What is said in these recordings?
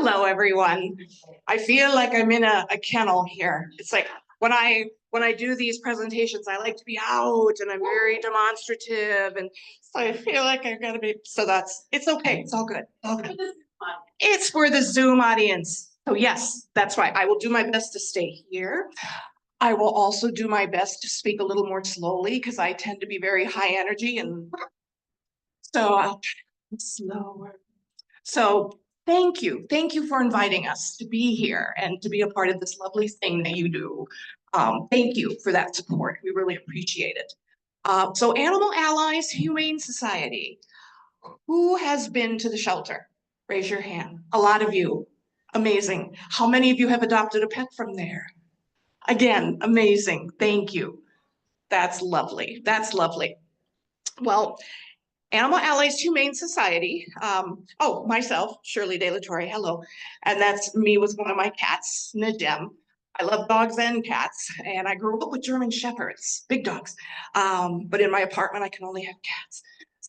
Hello, everyone. I feel like I'm in a kennel here. It's like when I do these presentations, I like to be out and I'm very demonstrative, and so I feel like I've got to be. So it's okay. It's all good. All good. It's for the Zoom audience. So yes, that's right. I will do my best to stay here. I will also do my best to speak a little more slowly because I tend to be very high energy, and so I'll try to be slower. So thank you. Thank you for inviting us to be here and to be a part of this lovely thing that you do. Thank you for that support. We really appreciate it. So Animal Allies Humane Society. Who has been to the shelter? Raise your hand. A lot of you. Amazing. How many of you have adopted a pet from there? Again, amazing. Thank you. That's lovely. That's lovely. Well, Animal Allies Humane Society. Myself, Shirley De La Torre, hello. And that's me with one of my cats, Najem. I love dogs and cats, and I grew up with German Shepherds, big dogs. But in my apartment, I can only have cats.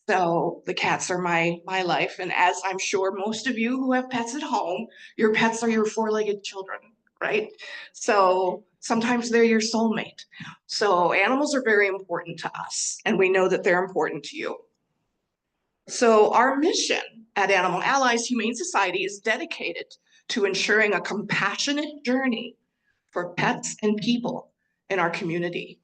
So the cats are my life. And as I'm sure most of you who have pets at home, your pets are your four-legged children, right? So sometimes they're your soulmate. So animals are very important to us, and we know that they're important to you. So our mission at Animal Allies Humane Society is dedicated to ensuring a compassionate journey for pets and people in our community.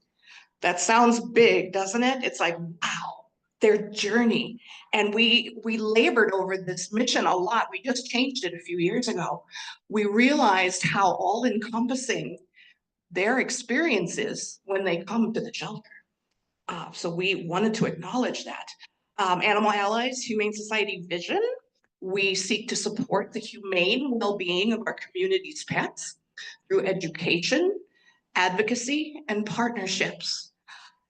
That sounds big, doesn't it? It's like, wow, their journey. And we labored over this mission a lot. We just changed it a few years ago. We realized how all-encompassing their experience is when they come to the shelter. So we wanted to acknowledge that. Animal Allies Humane Society vision, we seek to support the humane well-being of our community's pets through education, advocacy, and partnerships.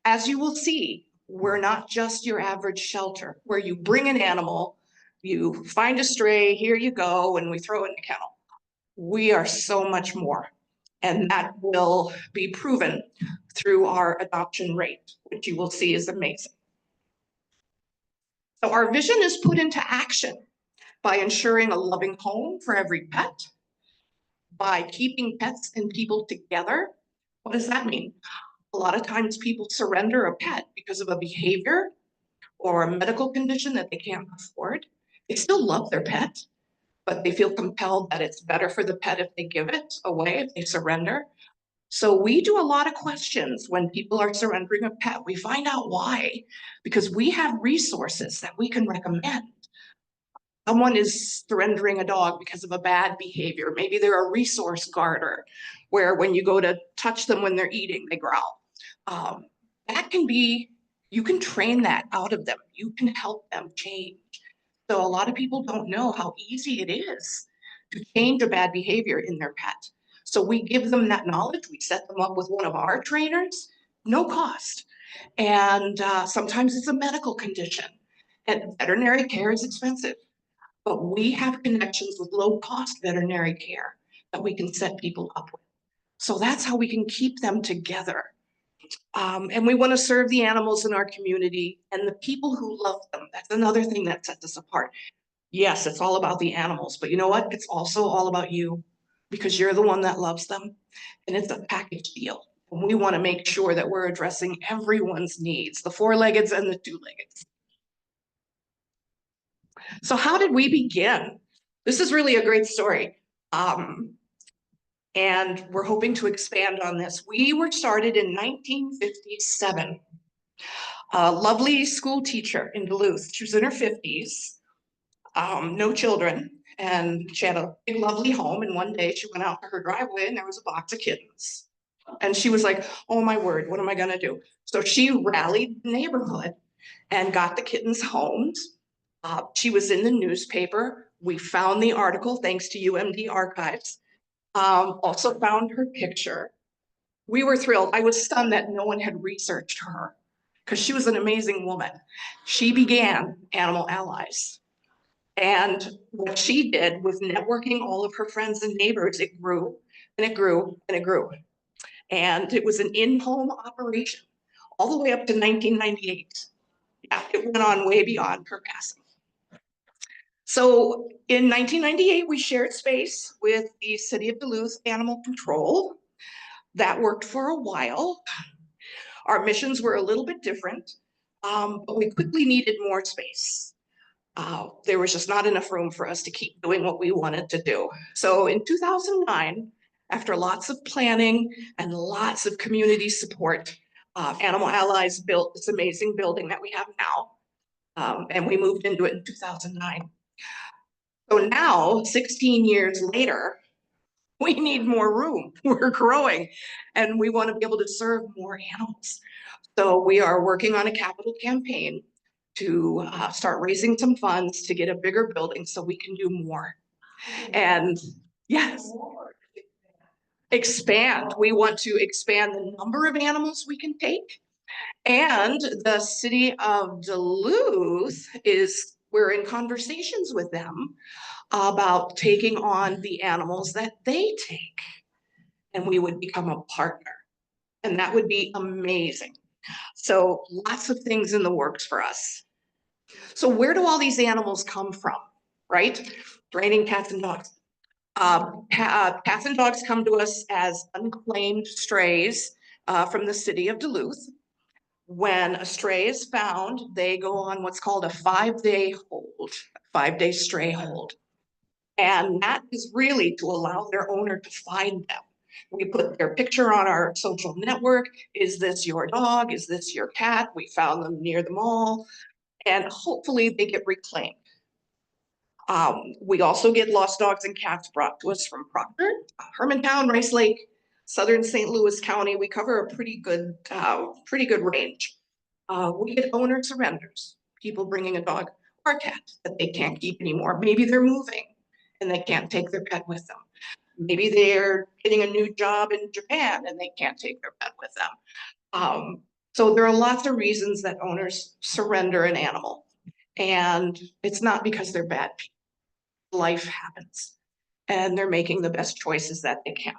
As you will see, we're not just your average shelter where you bring an animal, you find a stray, here you go, and we throw it in the kennel. We are so much more, and that will be proven through our adoption rate, which you will see is amazing. So our vision is put into action by ensuring a loving home for every pet, by keeping pets and people together. What does that mean? A lot of times people surrender a pet because of a behavior or a medical condition that they can't afford. They still love their pet, but they feel compelled that it's better for the pet if they give it away, if they surrender. So we do a lot of questions when people are surrendering a pet. We find out why, because we have resources that we can recommend. Someone is surrendering a dog because of a bad behavior. Maybe they're a resource guarder, where when you go to touch them when they're eating, they growl. That can be, you can train that out of them. You can help them change. So a lot of people don't know how easy it is to change a bad behavior in their pet. So we give them that knowledge. We set them up with one of our trainers, no cost. And sometimes it's a medical condition, and veterinary care is expensive. But we have connections with low-cost veterinary care that we can set people up with. So that's how we can keep them together. And we want to serve the animals in our community and the people who love them. That's another thing that sets us apart. Yes, it's all about the animals, but you know what? It's also all about you, because you're the one that loves them, and it's a package deal. And we want to make sure that we're addressing everyone's needs, the four-leggeds and the two-leggeds. So how did we begin? This is really a great story. And we're hoping to expand on this. We were started in 1957. A lovely school teacher in Duluth. She was in her 50s, no children, and she had a big, lovely home. And one day she went out to her driveway and there was a box of kittens. And she was like, oh my word, what am I gonna do? So she rallied the neighborhood and got the kittens homes. She was in the newspaper. We found the article thanks to UMD Archives. Also found her picture. We were thrilled. I was stunned that no one had researched her because she was an amazing woman. She began Animal Allies. And what she did was networking all of her friends and neighbors. It grew and it grew and it grew. And it was an in-home operation all the way up to 1998. Yeah, it went on way beyond her passing. So in 1998, we shared space with the City of Duluth Animal Control. That worked for a while. Our missions were a little bit different, but we quickly needed more space. There was just not enough room for us to keep doing what we wanted to do. So in 2009, after lots of planning and lots of community support, Animal Allies built this amazing building that we have now, and we moved into it in 2009. So now, 16 years later, we need more room. We're growing and we want to be able to serve more animals. So we are working on a capital campaign to start raising some funds to get a bigger building so we can do more. And yes, expand. We want to expand the number of animals we can take. And the city of Duluth we're in conversations with them about taking on the animals that they take. And we would become a partner. And that would be amazing. So lots of things in the works for us. So where do all these animals come from, right? Raining cats and dogs. Cats and dogs come to us as unclaimed strays from the city of Duluth. When a stray is found, they go on what's called a 5-day hold, 5-day stray hold. And that is really to allow their owner to find them. We put their picture on our social network. Is this your dog? Is this your cat? We found them near the mall. And hopefully they get reclaimed. We also get lost dogs and cats brought to us from Proctor, Hermantown, Rice Lake, Southern St. Louis County. We cover a pretty good range. We get owner surrenders, people bringing a dog or a cat that they can't keep anymore. Maybe they're moving and they can't take their pet with them. Maybe they're getting a new job in Japan and they can't take their pet with them. So there are lots of reasons that owners surrender an animal. And it's not because they're bad people. Life happens and they're making the best choices that they can.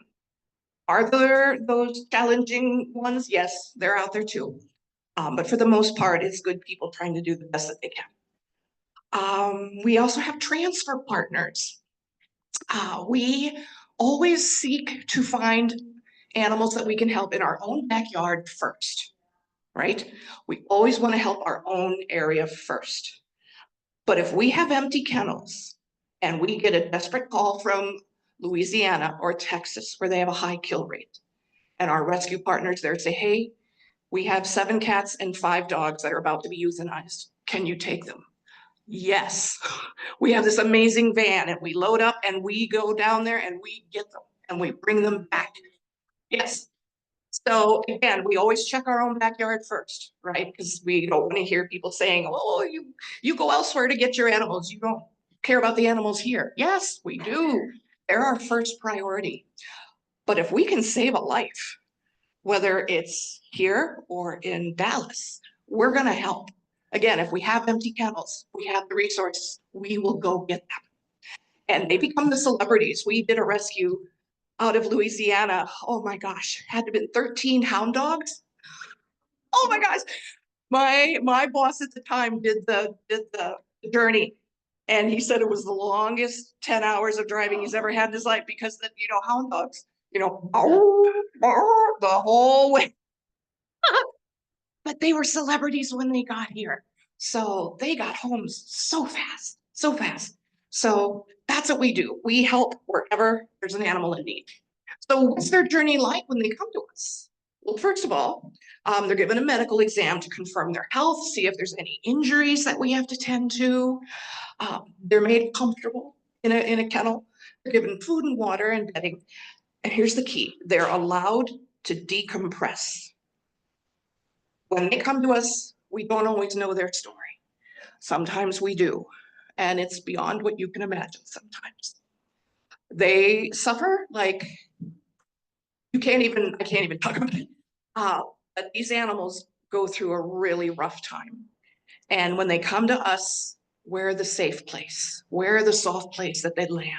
Are there those challenging ones? Yes, they're out there too. But for the most part, it's good people trying to do the best that they can. We also have transfer partners. We always seek to find animals that we can help in our own backyard first, right? We always want to help our own area first. But if we have empty kennels and we get a desperate call from Louisiana or Texas where they have a high kill rate, and our rescue partners there say, hey, we have 7 cats and 5 dogs that are about to be euthanized. Can you take them? Yes. We have this amazing van and we load up and we go down there and we get them and we bring them back. Yes. So again, we always check our own backyard first, right? Because we don't want to hear people saying, oh, you go elsewhere to get your animals. You don't care about the animals here. Yes, we do. They're our first priority. But if we can save a life, whether it's here or in Dallas, we're going to help. Again, if we have empty kennels, we have the resources, we will go get them. And they become the celebrities. We did a rescue out of Louisiana. Oh my gosh, had to have been 13 hound dogs. Oh my gosh. My boss at the time did the journey. And he said it was the longest 10 hours of driving he's ever had in his life because hound dogs, the whole way. But they were celebrities when they got here. So they got homes so fast, so fast. So that's what we do. We help wherever there's an animal in need. So what's their journey like when they come to us? Well, first of all, they're given a medical exam to confirm their health, see if there's any injuries that we have to tend to. They're made comfortable in a kennel. They're given food and water and bedding. And here's the key. They're allowed to decompress. When they come to us, we don't always know their story. Sometimes we do, and it's beyond what you can imagine sometimes. They suffer like I can't even talk about it. But these animals go through a really rough time. And when they come to us, we're the safe place. We're the soft place that they land.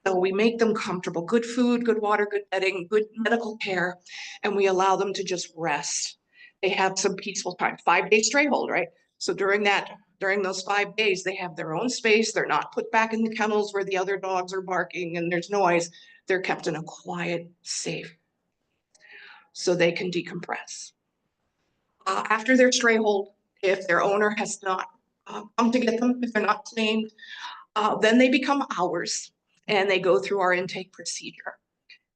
So we make them comfortable, good food, good water, good bedding, good medical care, and we allow them to just rest. They have some peaceful time, 5-day stray hold, right? So during that During those 5 days, they have their own space. They're not put back in the kennels where the other dogs are barking and there's noise. They're kept in a quiet, safe, so they can decompress. After their stray hold, if their owner has not come to get them, if they're not claimed, then they become ours and they go through our intake procedure,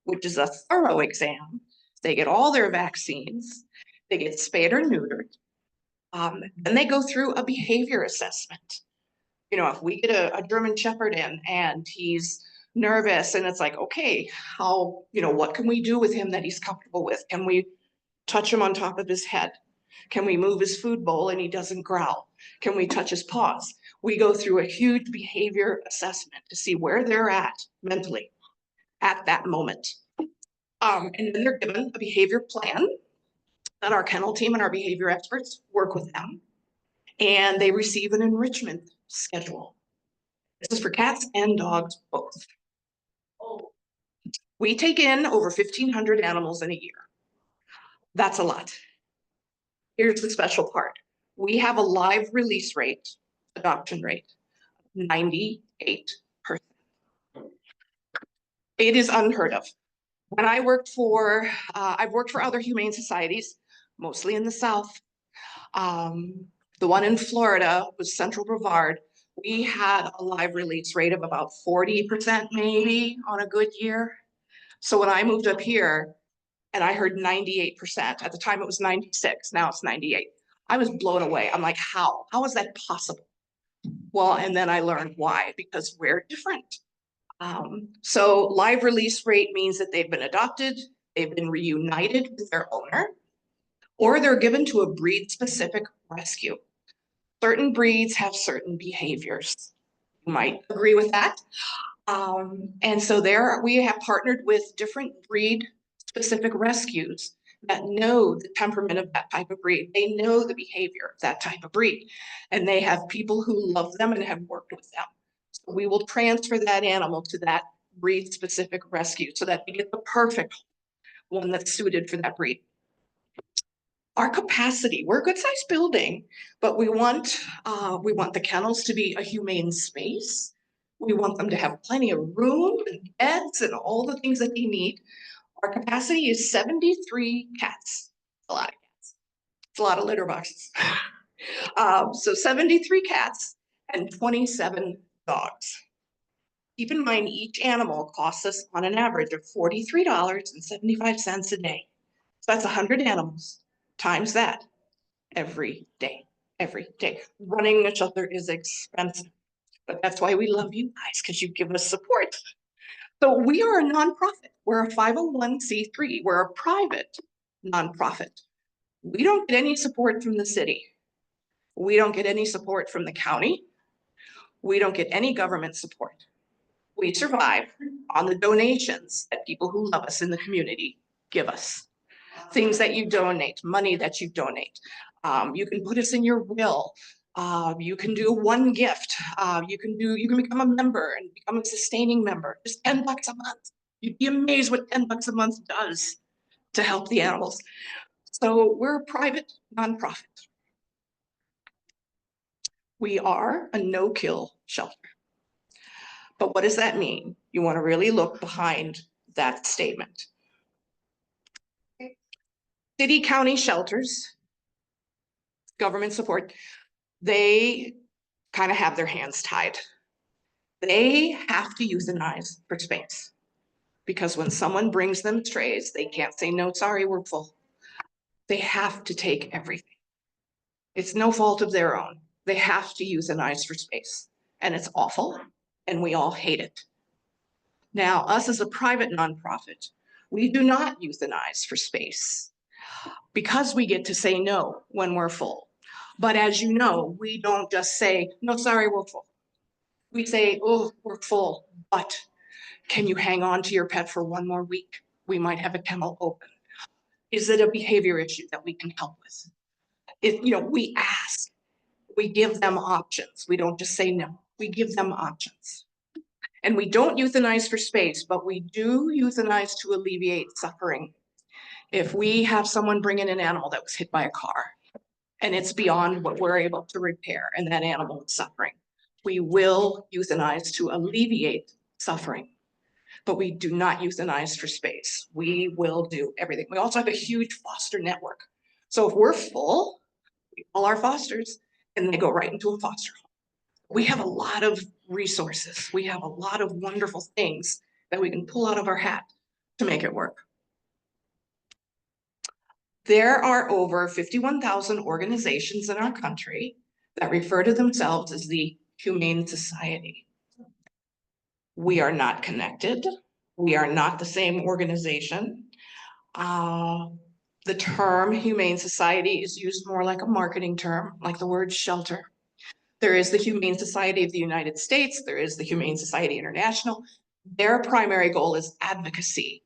which is a thorough exam. They get all their vaccines, they get spayed or neutered. Then they go through a behavior assessment. You know, if we get a German Shepherd in and he's nervous and it's like, okay, how, you know, what can we do with him that he's comfortable with? Can we touch him on top of his head? Can we move his food bowl and he doesn't growl? Can we touch his paws? We go through a huge behavior assessment to see where they're at mentally at that moment. And then they're given a behavior plan that our kennel team and our behavior experts work with them. And they receive an enrichment schedule. This is for cats and dogs both. We take in over 1,500 animals in a year. That's a lot. Here's the special part. We have a live release rate, adoption rate, 98%. It is unheard of. When I worked for, I've worked for other humane societies, mostly in the South. The one in Florida was Central Brevard. We had a live release rate of about 40% maybe on a good year. So when I moved up here and I heard 98%, at the time it was 96, now it's 98. I was blown away. I'm like, how? How is that possible? Well, and then I learned why, because we're different. So live release rate means that they've been adopted, they've been reunited with their owner, or they're given to a breed-specific rescue. Certain breeds have certain behaviors. You might agree with that. And so there we have partnered with different breed-specific rescues that know the temperament of that type of breed. They know the behavior of that type of breed. And they have people who love them and have worked with them. So we will transfer that animal to that breed-specific rescue so that we get the perfect one that's suited for that breed. Our capacity, we're a good sized building, but we want the kennels to be a humane space. We want them to have plenty of room and beds and all the things that they need. Our capacity is 73 cats. A lot of cats. It's a lot of litter boxes. So 73 cats and 27 dogs. Keep in mind, each animal costs us on an average of $43.75 a day. So that's 100 animals times that every day. Running a shelter is expensive, but that's why we love you guys, because you give us support. So we are a nonprofit. We're a 501c3. We're a private nonprofit. We don't get any support from the city. We don't get any support from the county. We don't get any government support. We survive on the donations that people who love us in the community give us. Things that you donate, money that you donate. You can put us in your will. You can do one gift. You can become a member and become a sustaining member. Just $10 a month. You'd be amazed what $10 a month does to help the animals. So we're a private nonprofit. We are a no-kill shelter. But what does that mean? You want to really look behind that statement. City, county shelters, government support, they kind of have their hands tied. They have to euthanize for space, because when someone brings them strays, they can't say, no, sorry, we're full. They have to take everything. It's no fault of their own. They have to euthanize for space, and it's awful, and we all hate it. Now, us as a private nonprofit, we do not euthanize for space because we get to say no when we're full. But as you know, we don't just say, no, sorry, we're full. We say, oh, we're full, but can you hang on to your pet for one more week? We might have a kennel open. Is it a behavior issue that we can help with? We ask, we give them options. We don't just say no, we give them options. And we don't euthanize for space, but we do euthanize to alleviate suffering. If we have someone bring in an animal that was hit by a car and it's beyond what we're able to repair, and that animal is suffering. We will euthanize to alleviate suffering, but we do not euthanize for space. We will do everything. We also have a huge foster network. So if we're full, we call our fosters and they go right into a foster home. We have a lot of resources. We have a lot of wonderful things that we can pull out of our hat to make it work. There are over 51,000 organizations in our country that refer to themselves as the Humane Society. We are not connected. We are not the same organization. The term Humane Society is used more like a marketing term, like the word shelter. There is the Humane Society of the United States. There is the Humane Society International. Their primary goal is advocacy.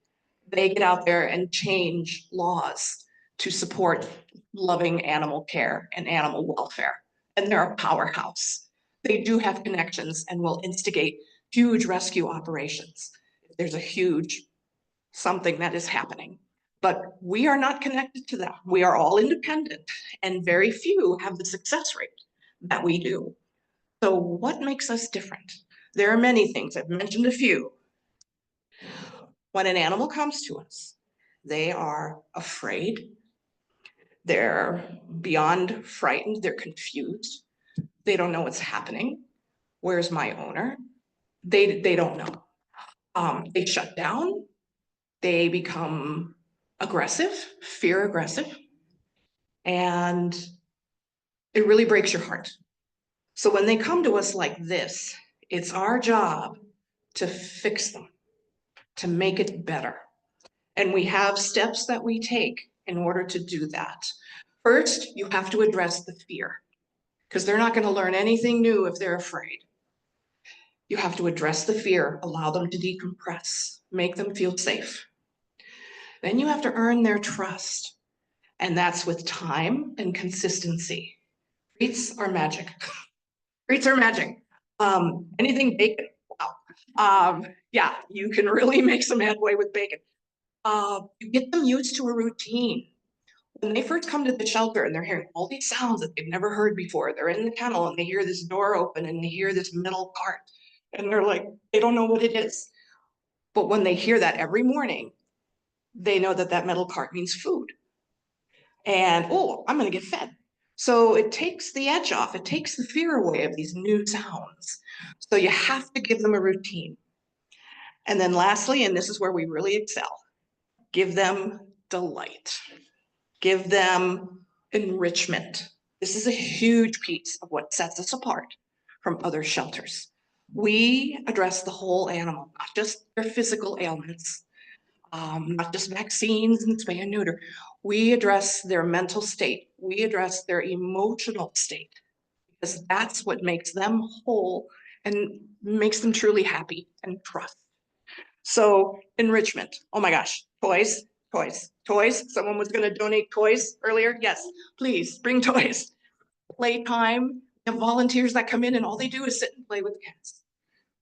They get out there and change laws to support loving animal care and animal welfare. And they're a powerhouse. They do have connections and will instigate huge rescue operations. There's a huge something that is happening. But we are not connected to them. We are all independent, and very few have the success rate that we do. So what makes us different? There are many things. I've mentioned a few. When an animal comes to us, they are afraid. They're beyond frightened. They're confused. They don't know what's happening. Where's my owner? They don't know. They shut down. They become aggressive, fear aggressive, and it really breaks your heart. So when they come to us like this, it's our job to fix them, to make it better. And we have steps that we take in order to do that. First, you have to address the fear, because they're not going to learn anything new if they're afraid. You have to address the fear, allow them to decompress, make them feel safe. Then you have to earn their trust, and that's with time and consistency. Treats are magic. Treats are magic. Anything bacon, wow. Yeah, you can really make some headway with bacon. You get them used to a routine. When they first come to the shelter and they're hearing all these sounds that they've never heard before, they're in the kennel and they hear this door open and they hear this metal cart and they're like, they don't know what it is. But when they hear that every morning, they know that that metal cart means food. And, oh, I'm going to get fed. So it takes the edge off. It takes the fear away of these new sounds. So you have to give them a routine. And then lastly, and this is where we really excel, give them delight. Give them enrichment. This is a huge piece of what sets us apart from other shelters. We address the whole animal, not just their physical ailments, not just vaccines and spay and neuter. We address their mental state. We address their emotional state, because that's what makes them whole and makes them truly happy and trust. So enrichment, oh my gosh, toys, toys, toys. Someone was going to donate toys earlier. Yes, please bring toys. Playtime. We have volunteers that come in and all they do is sit and play with the cats.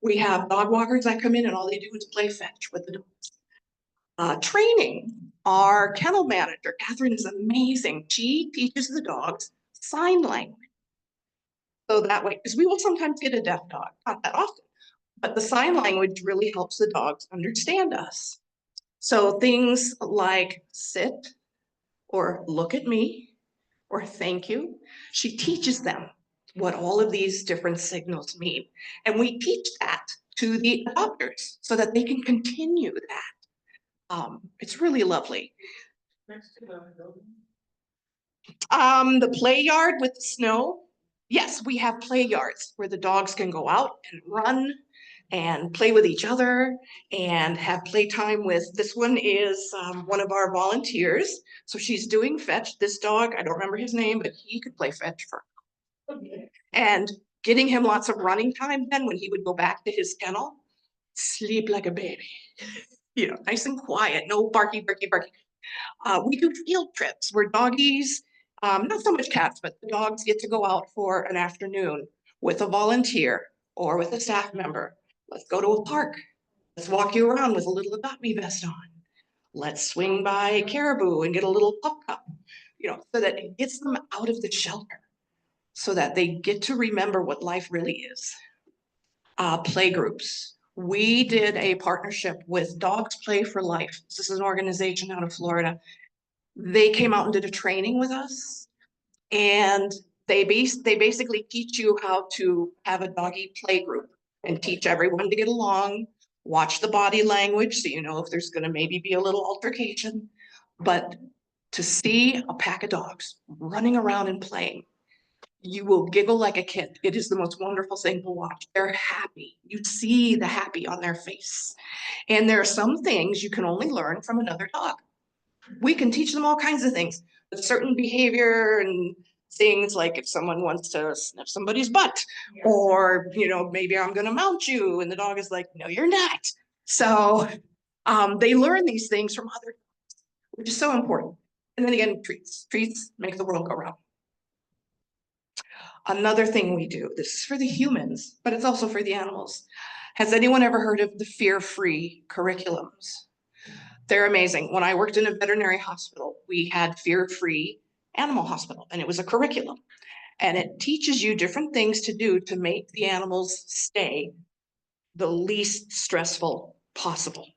We have dog walkers that come in and all they do is play fetch with the dogs. Training. Our kennel manager, Catherine, is amazing. She teaches the dogs sign language. So that way, because we will sometimes get a deaf dog, not that often, but the sign language really helps the dogs understand us. So things like sit or look at me or thank you. She teaches them what all of these different signals mean. And we teach that to the adopters so that they can continue that. It's really lovely. The play yard with the snow. Yes, we have play yards where the dogs can go out and run and play with each other and have playtime with, this one is one of our volunteers. So she's doing fetch. This dog, I don't remember his name, but he could play fetch for her. And getting him lots of running time then when he would go back to his kennel, sleep like a baby. You know, nice and quiet, no barky, barky, barky. We do field trips where doggies, not so much cats, but the dogs get to go out for an afternoon with a volunteer or with a staff member. Let's go to a park. Let's walk you around with a little Adopt Me vest on. Let's swing by Caribou and get a little pup cup. so that it gets them out of the shelter, so that they get to remember what life really is. Play groups. We did a partnership with Dogs Play for Life. This is an organization out of Florida. They came out and did a training with us, and they basically teach you how to have a doggy play group and teach everyone to get along, watch the body language so you know if there's going to maybe be a little altercation. But to see a pack of dogs running around and playing, you will giggle like a kid. It is the most wonderful thing to watch. They're happy. You see the happy on their face. And there are some things you can only learn from another dog. We can teach them all kinds of things, but certain behavior and things like if someone wants to sniff somebody's butt, or, maybe I'm going to mount you. And the dog is like, no, you're not. So they learn these things from other dogs, which is so important. And then again, treats. Treats make the world go round. Another thing we do, this is for the humans, but it's also for the animals. Has anyone ever heard of the fear-free curriculums? They're amazing. When I worked in a veterinary hospital, we had fear-free animal hospital, and it was a curriculum. And it teaches you different things to do to make the animals stay the least stressful possible.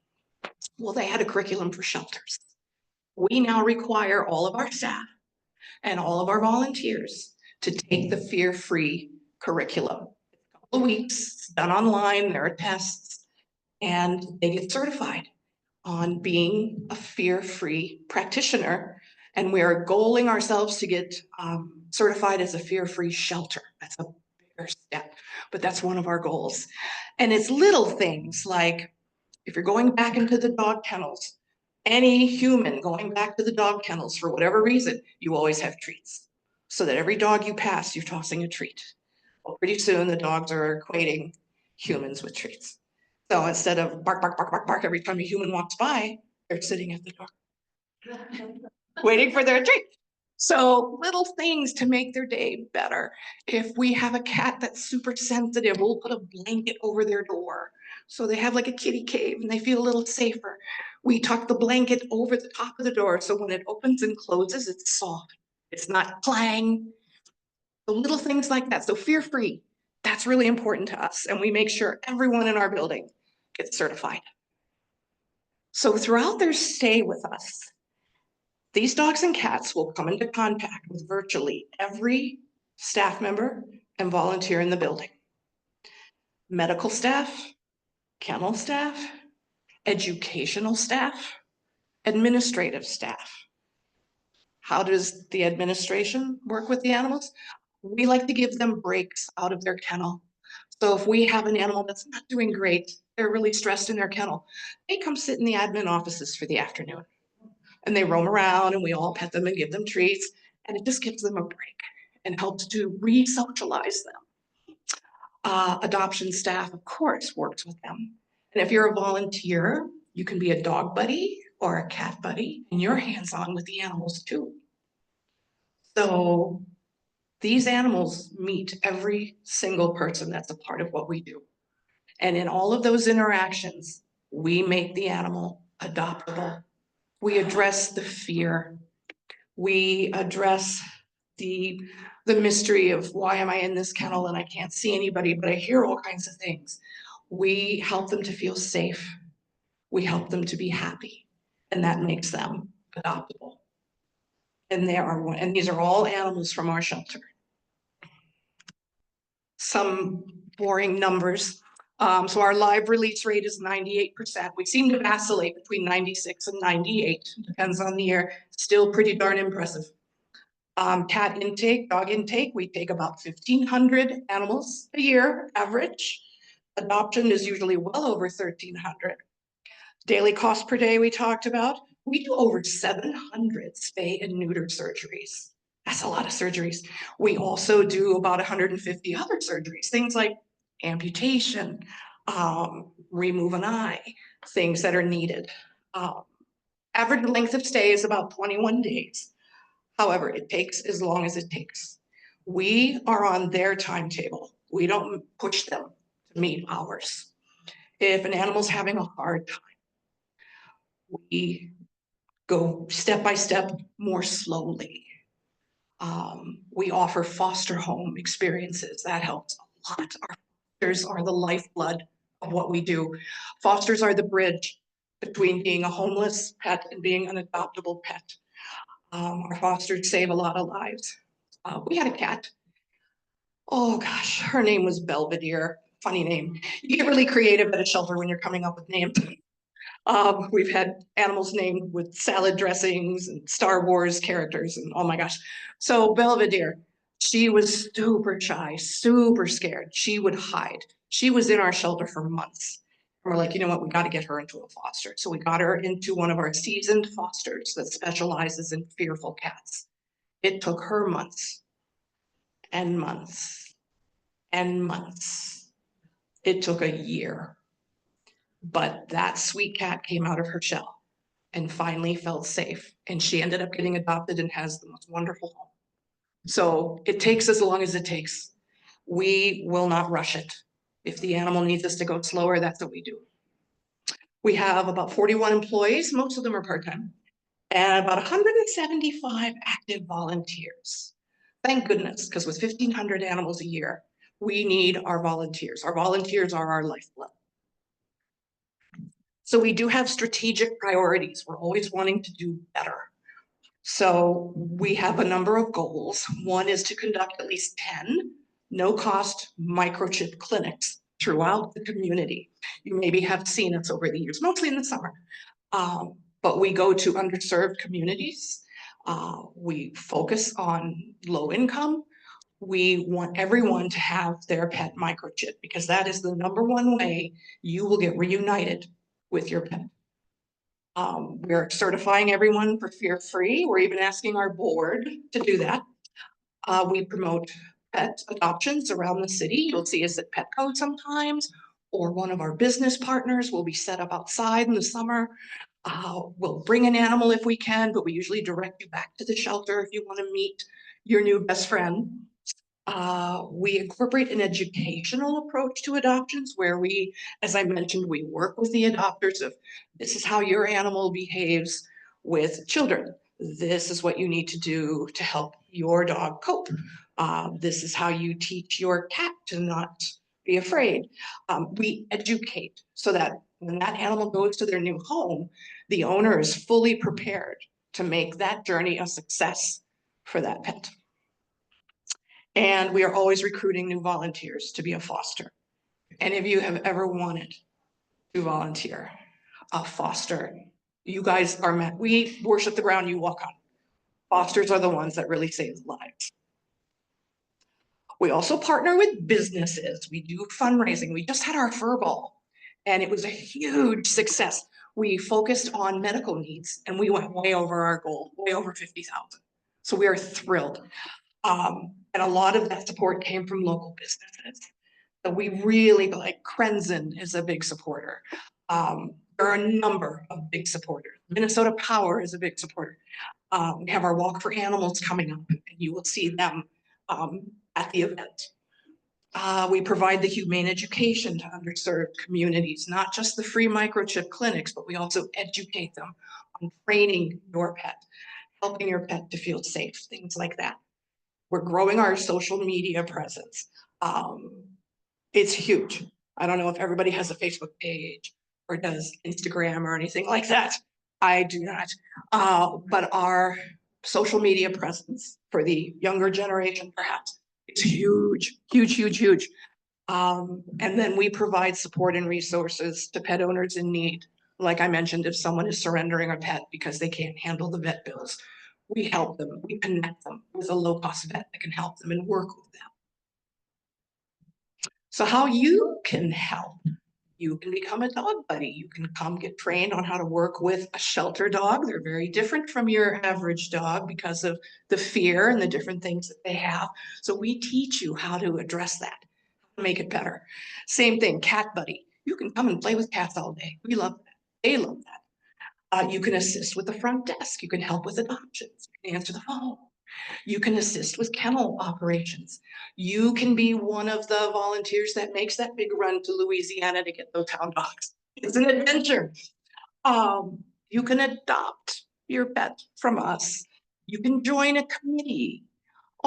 Well, they had a curriculum for shelters. We now require all of our staff and all of our volunteers to take the fear-free curriculum. A couple of weeks, it's done online, there are tests, and they get certified on being a fear-free practitioner. And we are goaling ourselves to get certified as a fear-free shelter. That's a bigger step, but that's one of our goals. And it's little things like if you're going back into the dog kennels, any human going back to the dog kennels for whatever reason, you always have treats. So that every dog you pass, you're tossing a treat. Well, pretty soon the dogs are equating humans with treats. So instead of bark, bark, bark, bark, bark every time a human walks by, they're sitting at the door, waiting for their treat. So little things to make their day better. If we have a cat that's super sensitive, we'll put a blanket over their door. So they have like a kitty cave and they feel a little safer. We tuck the blanket over the top of the door so when it opens and closes, it's soft. It's not clang. So little things like that. So fear-free, that's really important to us. And we make sure everyone in our building gets certified. So throughout their stay with us, these dogs and cats will come into contact with virtually every staff member and volunteer in the building. Medical staff, kennel staff, educational staff, administrative staff. How does the administration work with the animals? We like to give them breaks out of their kennel. So if we have an animal that's not doing great, they're really stressed in their kennel, they come sit in the admin offices for the afternoon. And they roam around and we all pet them and give them treats. And it just gives them a break and helps to re-socialize them. Adoption staff, of course, works with them. And if you're a volunteer, you can be a dog buddy or a cat buddy, and you're hands-on with the animals too. So these animals meet every single person that's a part of what we do. And in all of those interactions, we make the animal adoptable. We address the fear. We address the mystery of why am I in this kennel and I can't see anybody, but I hear all kinds of things. We help them to feel safe. We help them to be happy, and that makes them adoptable. And these are all animals from our shelter. Some boring numbers. So our live release rate is 98%. We seem to vacillate between 96 and 98, depends on the year. Still pretty darn impressive. Cat intake, dog intake, we take about 1,500 animals a year average. Adoption is usually well over 1,300. Daily cost per day we talked about. We do over 700 spay and neuter surgeries. That's a lot of surgeries. We also do about 150 other surgeries, things like amputation, remove an eye, things that are needed. Average length of stay is about 21 days. However, it takes as long as it takes. We are on their timetable. We don't push them to meet ours. If an animal's having a hard time, we go step by step more slowly. We offer foster home experiences. That helps a lot. Our fosters are the lifeblood of what we do. Fosters are the bridge between being a homeless pet and being an adoptable pet. Our fosters save a lot of lives. We had a cat. Oh gosh, her name was Belvedere. Funny name. You get really creative at a shelter when you're coming up with names. We've had animals named with salad dressings and Star Wars characters, and oh my gosh. So Belvedere, she was super shy, super scared. She would hide. She was in our shelter for months. And we're like, you know what, we got to get her into a foster. So we got her into one of our seasoned fosters that specializes in fearful cats. It took her months and months and months. It took a year. But that sweet cat came out of her shell and finally felt safe. And she ended up getting adopted and has the most wonderful home. So it takes as long as it takes. We will not rush it. If the animal needs us to go slower, that's what we do. We have about 41 employees, most of them are part-time, and about 175 active volunteers. Thank goodness, because with 1,500 animals a year, we need our volunteers. Our volunteers are our lifeblood. So we do have strategic priorities. We're always wanting to do better. So we have a number of goals. One is to conduct at least 10 no-cost microchip clinics throughout the community. You maybe have seen us over the years, mostly in the summer. But we go to underserved communities. We focus on low income. We want everyone to have their pet microchip because that is the #1 way you will get reunited with your pet. We're certifying everyone for fear-free. We're even asking our board to do that. We promote pet adoptions around the city. You'll see us at Petco sometimes, or one of our business partners will be set up outside in the summer. We'll bring an animal if we can, but we usually direct you back to the shelter if you want to meet your new best friend. We incorporate an educational approach to adoptions where we, as I mentioned, we work with the adopters of this is how your animal behaves with children. This is what you need to do to help your dog cope. This is how you teach your cat to not be afraid. We educate so that when that animal goes to their new home, the owner is fully prepared to make that journey a success for that pet. And we are always recruiting new volunteers to be a foster. Any of you have ever wanted to volunteer a foster? You guys are meant, we worship the ground you walk on. Fosters are the ones that really save lives. We also partner with businesses. We do fundraising. We just had our fur ball and it was a huge success. We focused on medical needs and we went way over our goal, way over 50,000. So we are thrilled. And a lot of that support came from local businesses. So we really, like Krenzen is a big supporter. There are a number of big supporters. Minnesota Power is a big supporter. We have our Walk for Animals coming up and you will see them at the event. We provide the humane education to underserved communities, not just the free microchip clinics, but we also educate them on training your pet, helping your pet to feel safe, things like that. We're growing our social media presence. It's huge. I don't know if everybody has a Facebook page or does Instagram or anything like that. I do not. But our social media presence for the younger generation, perhaps, is huge, huge, huge, huge. And then we provide support and resources to pet owners in need. Like I mentioned, if someone is surrendering a pet because they can't handle the vet bills, we help them, we connect them with a low-cost vet that can help them and work with them. So how you can help, you can become a dog buddy. You can come get trained on how to work with a shelter dog. They're very different from your average dog because of the fear and the different things that they have. So we teach you how to address that, make it better. Same thing, cat buddy. You can come and play with cats all day. We love that. They love that. You can assist with the front desk. You can help with adoptions. You can answer the phone. You can assist with kennel operations. You can be one of the volunteers that makes that big run to Louisiana to get those hound dogs. It's an adventure. You can adopt your pet from us. You can join a committee.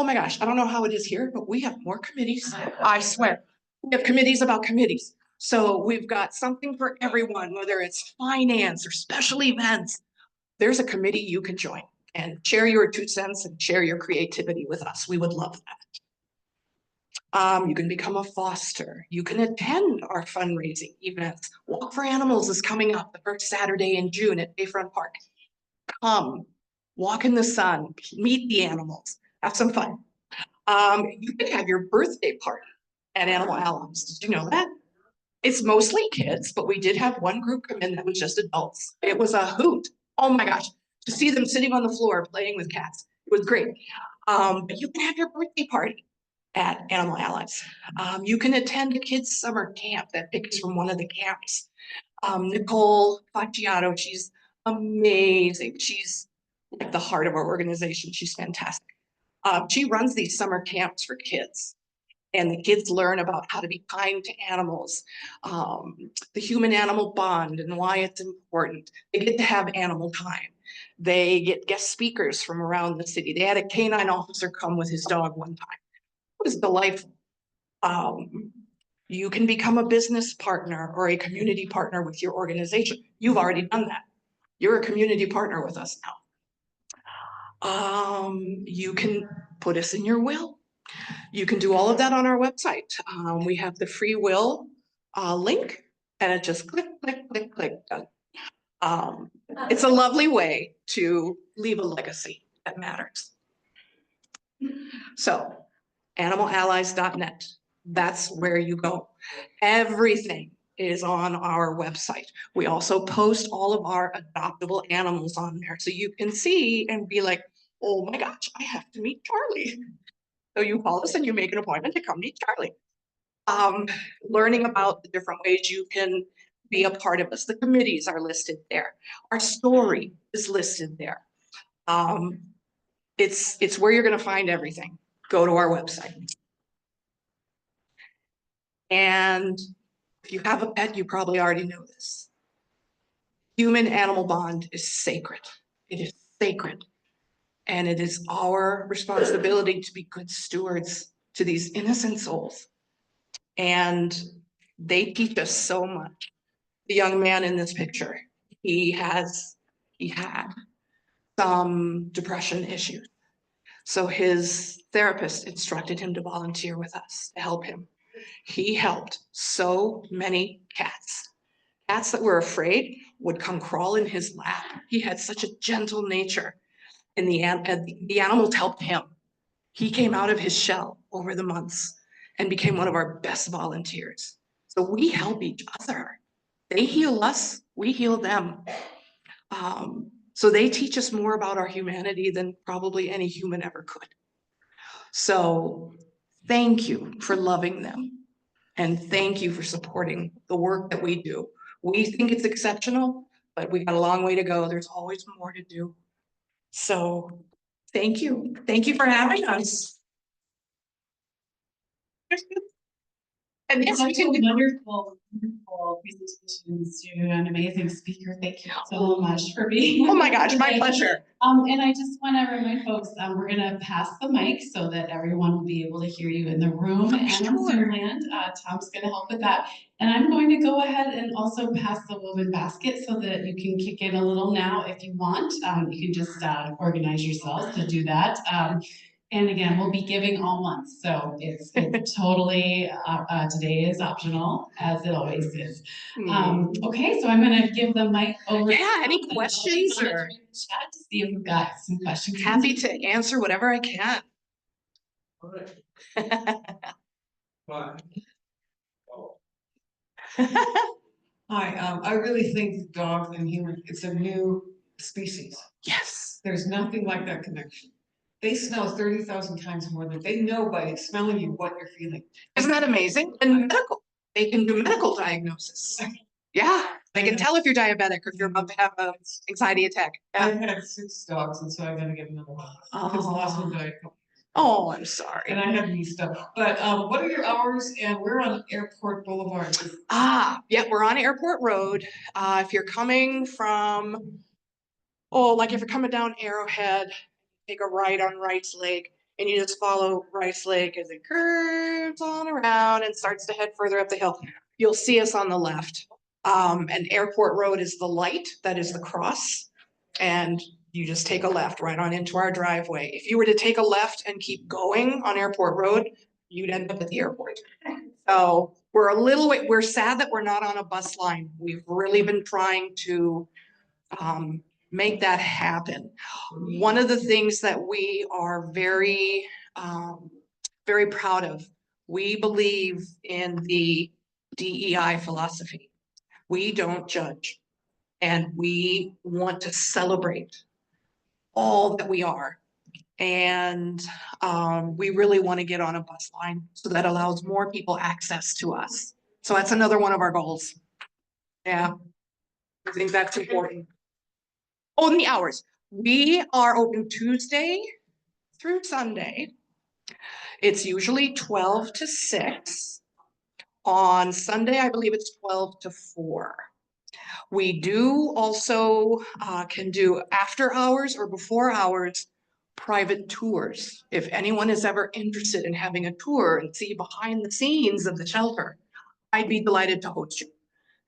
Oh my gosh, I don't know how it is here, but we have more committees. I swear. We have committees about committees. So we've got something for everyone, whether it's finance or special events. There's a committee you can join and share your 2 cents and share your creativity with us. We would love that. You can become a foster. You can attend our fundraising events. Walk for Animals is coming up the first Saturday in June at Bayfront Park. Come, walk in the sun, meet the animals, have some fun. You can have your birthday party at Animal Allies. Did you know that? It's mostly kids, but we did have one group come in that was just adults. It was a hoot. Oh my gosh, to see them sitting on the floor playing with cats. It was great. But you can have your birthday party at Animal Allies. You can attend a kids' summer camp that picks from one of the camps. Nicole Facciato, she's amazing. She's like the heart of our organization. She's fantastic. She runs these summer camps for kids. And the kids learn about how to be kind to animals, the human-animal bond and why it's important. They get to have animal time. They get guest speakers from around the city. They had a canine officer come with his dog one time. It was delightful. You can become a business partner or a community partner with your organization. You've already done that. You're a community partner with us now. You can put us in your will. You can do all of that on our website. We have the free will link, and it just click, click, click, click, done. It's a lovely way to leave a legacy that matters. So, animalallies.net, that's where you go. Everything is on our website. We also post all of our adoptable animals on there, so you can see and be like, oh my gosh, I have to meet Charlie. So you call us and you make an appointment to come meet Charlie. Learning about the different ways you can be a part of us. The committees are listed there. Our story is listed there. It's where you're going to find everything. Go to our website. And if you have a pet, you probably already know this. Human-animal bond is sacred. It is sacred. And it is our responsibility to be good stewards to these innocent souls. And they teach us so much. The young man in this picture, he had some depression issues. So his therapist instructed him to volunteer with us to help him. He helped so many cats. Cats that were afraid would come crawl in his lap. He had such a gentle nature, and the animals helped him. He came out of his shell over the months and became one of our best volunteers. So we help each other. They heal us, we heal them. So they teach us more about our humanity than probably any human ever could. So thank you for loving them. And thank you for supporting the work that we do. We think it's exceptional, but we got a long way to go. There's always more to do. So thank you. Thank you for having us. And yes, we can do wonderful presentations. You're an amazing speaker. Thank you so much for being here. Oh my gosh, my pleasure. And I just want to remind folks, we're going to pass the mic so that everyone will be able to hear you in the room and on Zoom land. Tom's going to help with that. And I'm going to go ahead and also pass the woven basket so that you can kick in a little now if you want. You can just organize yourselves to do that. And again, we'll be giving all month, so it's totally, today is optional, as it always is. Okay, so I'm gonna give the mic over. Yeah, any questions or? Chat to see if we've got some questions. Happy to answer whatever I can. Hi, I really think dogs and humans, it's a new species. Yes. There's nothing like that connection. They smell 30,000 times more than they know by smelling you what you're feeling. Isn't that amazing? And medical, they can do medical diagnosis. Yeah, they can tell if you're diabetic or if you're about to have an anxiety attack. Yeah. I've had 6 dogs, and so I gotta get another one. Because the last one died. Oh, I'm sorry. And I have knee stuff. But what are your hours? And we're on Airport Boulevard. Yeah, we're on Airport Road. If you're coming from, like if you're coming down Arrowhead, take a right on Wright's Lake. and you just follow Rice Lake as it curves on around and starts to head further up the hill. You'll see us on the left. And Airport Road is the light, that is the cross. And you just take a left right on into our driveway. If you were to take a left and keep going on Airport Road, you'd end up at the airport. So we're sad that we're not on a bus line. We've really been trying to make that happen. One of the things that we are very, very proud of, we believe in the DEI philosophy. We don't judge, and we want to celebrate all that we are. And we really want to get on a bus line so that allows more people access to us. So that's another one of our goals. Yeah, I think that's important. Oh, and the hours. We are open Tuesday through Sunday. It's usually 12 to 6. On Sunday, I believe it's 12 to 4. We do also can do after hours or before hours private tours. If anyone is ever interested in having a tour and see behind the scenes of the shelter, I'd be delighted to host you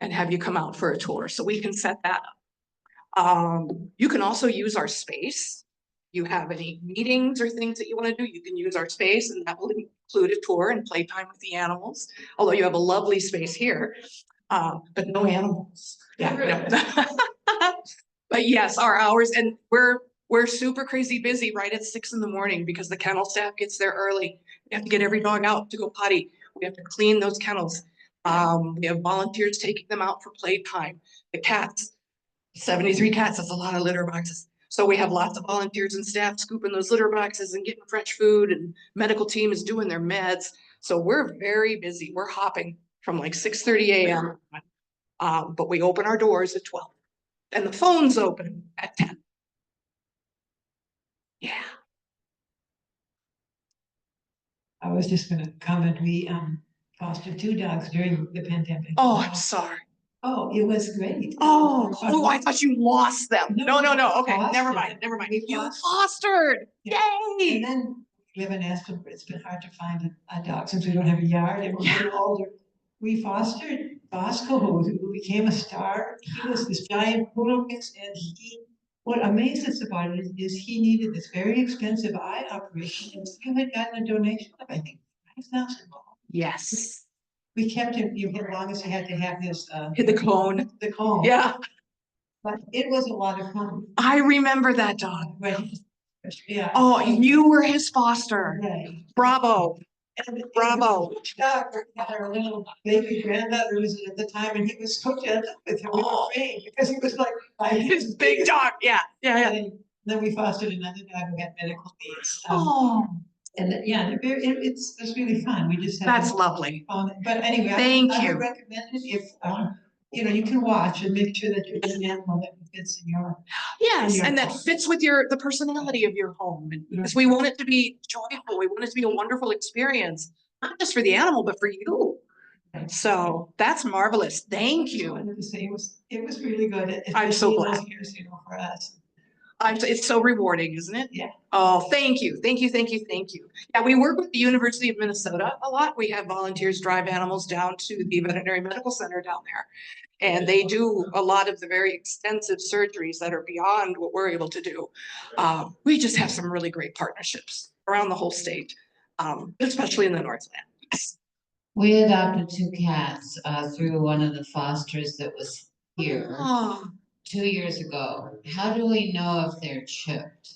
and have you come out for a tour so we can set that up. You can also use our space. You have any meetings or things that you want to do, you can use our space, and that will include a tour and playtime with the animals. Although you have a lovely space here, but no animals. Yeah. No. But yes, our hours, and we're super crazy busy right at 6 in the morning because the kennel staff gets there early. We have to get every dog out to go potty. We have to clean those kennels. We have volunteers taking them out for playtime. The cats, 73 cats, that's a lot of litter boxes. So we have lots of volunteers and staff scooping those litter boxes and getting fresh food, and medical team is doing their meds. So we're very busy. We're hopping from like 6:30 a.m. But we open our doors at 12 and the phones open at 10. Yeah. I was just gonna comment, we fostered 2 dogs during the pandemic. Oh, I'm sorry. Oh, it was great. Oh, I thought you lost them. No. Okay, never Fostered. mind. We You fostered. fostered. Yeah. Yay. And then we haven't asked them, it's been hard to find a dog since we don't have a yard and we're getting older. We fostered Bosco, who became a star. He was this giant poodle mix, and what amazed us about it is he needed this very expensive eye operation, and you had gotten a donation of, I think, $5,000. Yes. We kept him, as long as he had to have his Hit the cone. the cone. Yeah. But it was a lot of fun. I remember that dog. Right. Yeah. Oh, you were his foster. Right. Bravo. And Bravo. Our little baby granddaughter was at the time, and he was so gentle with him. We were afraid because he was like His big dog. Yeah. And then we fostered another dog who had medical needs. Oh, And it's really fun. We just have. that's lovely. But anyway, Thank I you. would recommend it if you can watch and make sure that you're getting an animal that fits in your. Yes, your and that home. fits with the personality of your home. And because we want it to be joyful, we want it to be a wonderful experience, not just for the animal, but for you. So that's marvelous. Thank I you. wanted to say it was really good. I'm so especially glad. those years, for us. It's so rewarding, isn't it? Yeah. Oh, thank you. Yeah, we work with the University of Minnesota a lot. We have volunteers drive animals down to the veterinary medical center down there. And they do a lot of the very extensive surgeries that are beyond what we're able to do. We just have some really great partnerships around the whole state, especially in the Northland. We adopted 2 cats through one of the fosters that was here Oh. 2 years ago. How do we know if they're chipped?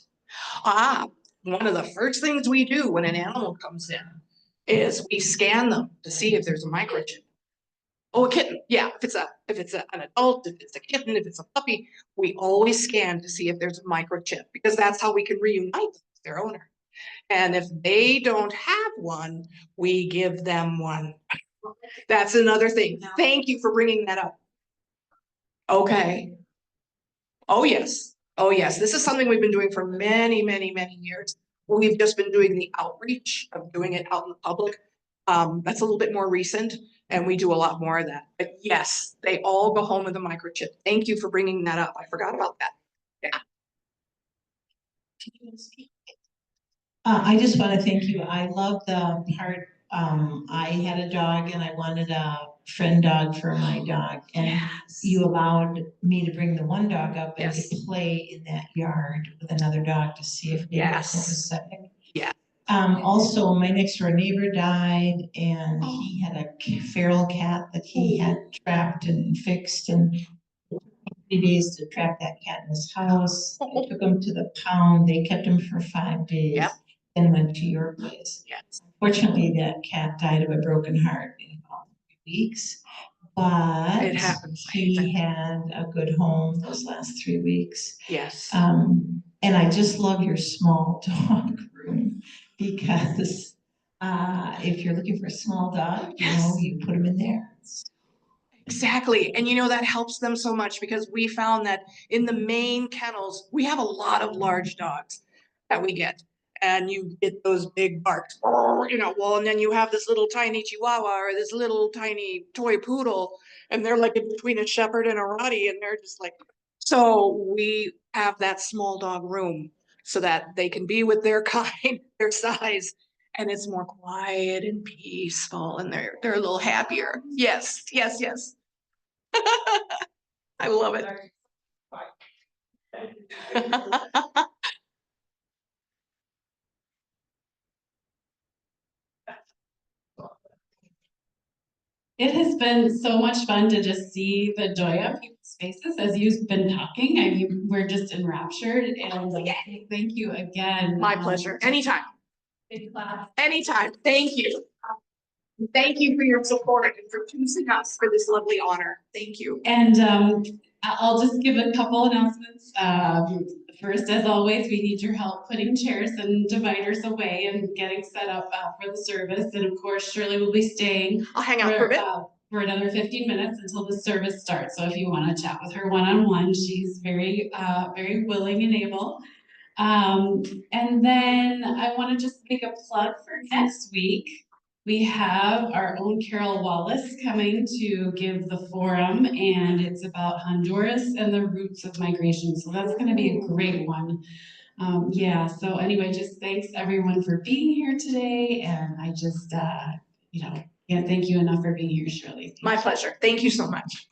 One of the first things we do when an animal comes in is we scan them to see if there's a microchip. Oh, a kitten. Yeah, if it's an adult, if it's a kitten, if it's a puppy, we always scan to see if there's a microchip because that's how we can reunite them with their owner. And if they don't have one, we give them one. That's another thing. Thank you for bringing that up. Okay. Oh, yes. This is something we've been doing for many, many, many years. We've just been doing the outreach of doing it out in the public. That's a little bit more recent, and we do a lot more of that. But yes, they all go home with a microchip. Thank you for bringing that up. I forgot about that. Yeah. I just want to thank you. I love the part, I had a dog and I wanted a friend dog for my dog. And Yes. you allowed me to bring the one dog up and Yes. to play in that yard with another dog to see if maybe Yes. it was septic. Yeah. Also, my next door neighbor died and he had a feral cat that he had trapped and fixed, and 3 days to trap that cat in his house. I took him to the pound. They kept him for 5 days. Yep. Then went to your place. Yes. Fortunately, that cat died of a broken heart in about 3 weeks. But It happens. I hate he had a good home those last 3 weeks. Yes. And I just love your small dog room because if you're looking for a small dog, you know, Yes. you put them in there. Exactly. And you know, that helps them so much because we found that in the main kennels, we have a lot of large dogs that we get. And you get those big barks, you know, well, and then you have this little tiny Chihuahua or this little tiny toy poodle, and they're like in between a shepherd and a Rottie, and they're just like, so we have that small dog room so that they can be with their kind, their size, and it's more quiet and peaceful, and they're a little happier. Yes, yes, yes. I love it. It has been so much fun to just see the joy on people's faces as you've been talking. I mean, we're just enraptured, and thank you again. My pleasure. Anytime. Big clap. Anytime. Thank you. Thank you for your support and for choosing us for this lovely honor. Thank you. And I'll just give a couple announcements. First, as always, we need your help putting chairs and dividers away and getting set up for the service. And of course, Shirley will be staying I'll hang out for a bit. For another 15 minutes until the service starts. So if you want to chat with her one-on-one, she's very, very willing and able. And then I want to just make a plug for next week. We have our own Carol Wallace coming to give the forum, and it's about Honduras and the roots of migration. So that's going to be a great one. Yeah, so anyway, just thanks everyone for being here today. And I just, you know, can't thank you enough for being here, Shirley. My pleasure. Thank you so much.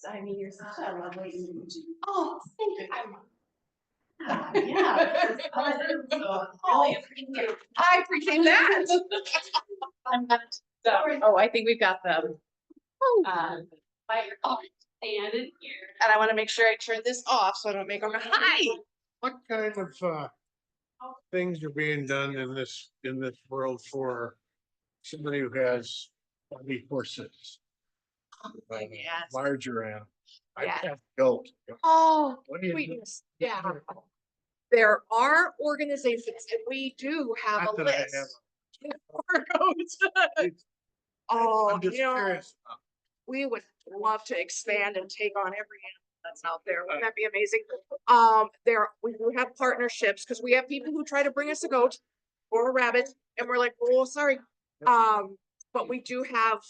I mean, you're such a lovely individual. Oh, thank you. Yeah. Really appreciate it. I appreciate that. Oh, I think we've got them. By your stand in here. And I want to make sure I turn this off so I don't make them hi. What kind of things are being done in this world for somebody who has body horses? Yes. Larger animals. I Yeah. have goat. Oh, What do you do? sweetness. Yeah. There are organizations and we do have Not a that I list. For goats. Oh, I'm just you know, curious. we would love to expand and take on every animal that's out there. Wouldn't that be amazing? We do have partnerships because we have people who try to bring us a goat or a rabbit and we're like, oh, sorry. But we do have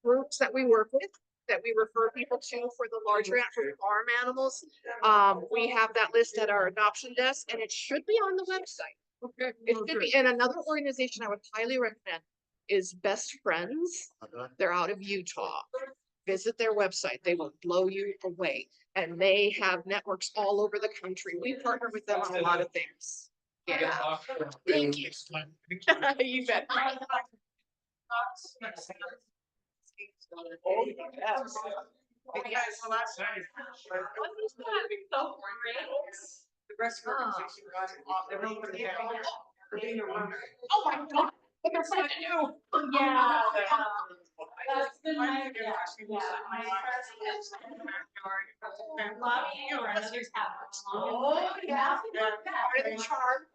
groups that we work with that we refer people to for the larger farm animals. We have that list at our adoption desk and it should be on the website. Okay. It should be. And another organization I would highly recommend is Best Friends. They're out of Utah. Visit their website. They will blow you away. And they have networks all over the country. We partner with them on a lot of things. Yeah. Thank you. You bet. Oh, yes. The rest of the organization oh my God, what they're trying to do. Yeah. That's been my, Oh, yeah. Are they charmed?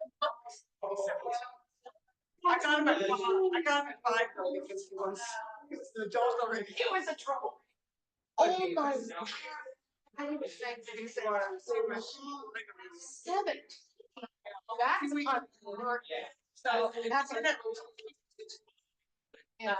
I got him at 5. I got him at 5 because he was the dog already. It was a trouble. Oh my God. I was saying that he said 7. That's unheard of. So that's. Yeah.